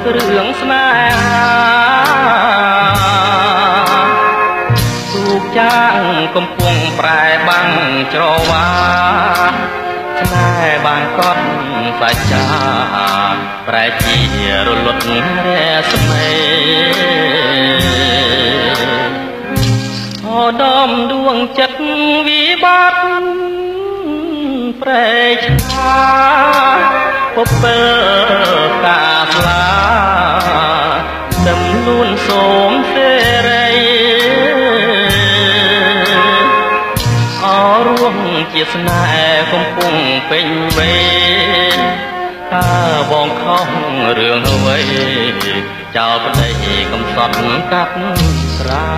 กเรื่องស្នេហាទូកចាងកំពុងប្រែបាំងច្រវាស្នេហ៍បានកត់សច្ចាប្រែជារលត់រស្មីអូដំដួងចិត្តវិបត្តិប្រែឆាពពើកាស្លាដំលួនសូមសេរីអរួមជាស្នេហ៍កំពុងពេញវេនតើបងខំរឿងអ្វីចោលប្តីកំសត់កាត់ស្រា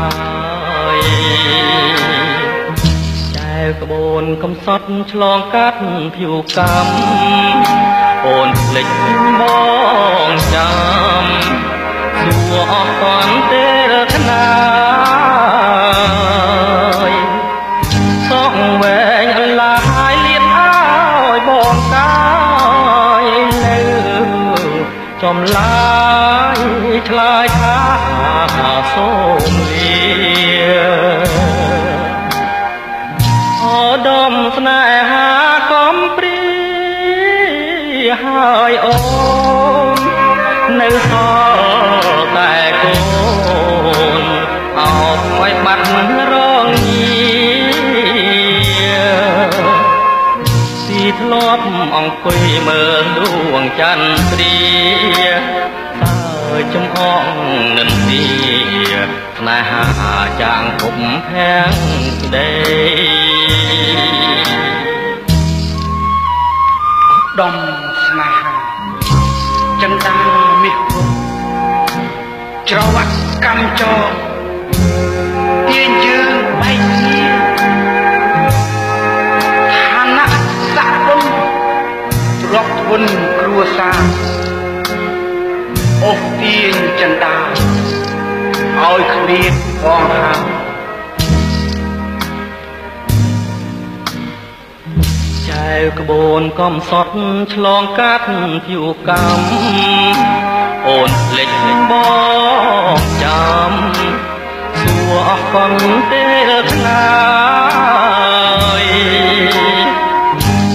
យចែវក្បូនកំសត់ឆ្លងកាត់ភៀវកម្មអូនភ្លេចបងចាំសួរអស់តាន់ទេថ្នាយសក់វែងអឡាយលៀនអើយបងកាយនៅចំឡាយឆ្លើយថាសូមលាអូដំស្នេហាកំព្រាហើយអូននៅសល់តែកូនអោបឲ្យបាត់រងទីធ្លាប់អង្គុយមើលដួងចន្ទ្រាតើចំអងនិន្ទាស្នេហាចាងភពភាំងក្ដីដំស្នេហាចិនដាមាសវងច្រវាក់កម្មចរទាញយើងបែកគ្នាឋានៈស័ក្តិបុណ្យទ្រព្យធនគ្រួសារអូសទាញចិនដាឲ្យគ្នាផងហាចែវក្បូនកំសត់ឆ្លងកាត់ភៀវកម្មអូនភ្លេចបងចាំសួរអស់កងទេថ្នាយ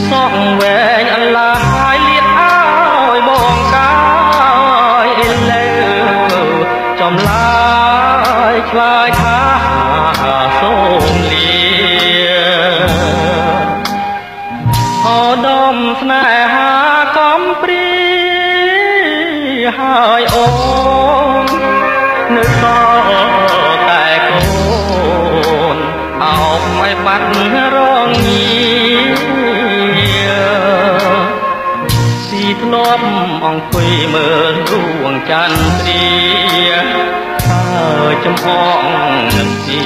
សក់វែងអឡាយលៀនអើយបងកាយលើចំឡាយឆ្លើយថាសូមលាអូដំស្នេហាកំព្រាហើយអូននៅសល់តែកូនអោបឲ្យបាត់រងទីធ្លាប់អង្គុយមើលរួងចន្ទ្រាតើចំអងនិន្ទា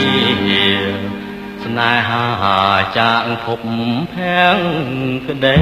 ស្នេហាចាងភពភាំងក្ដី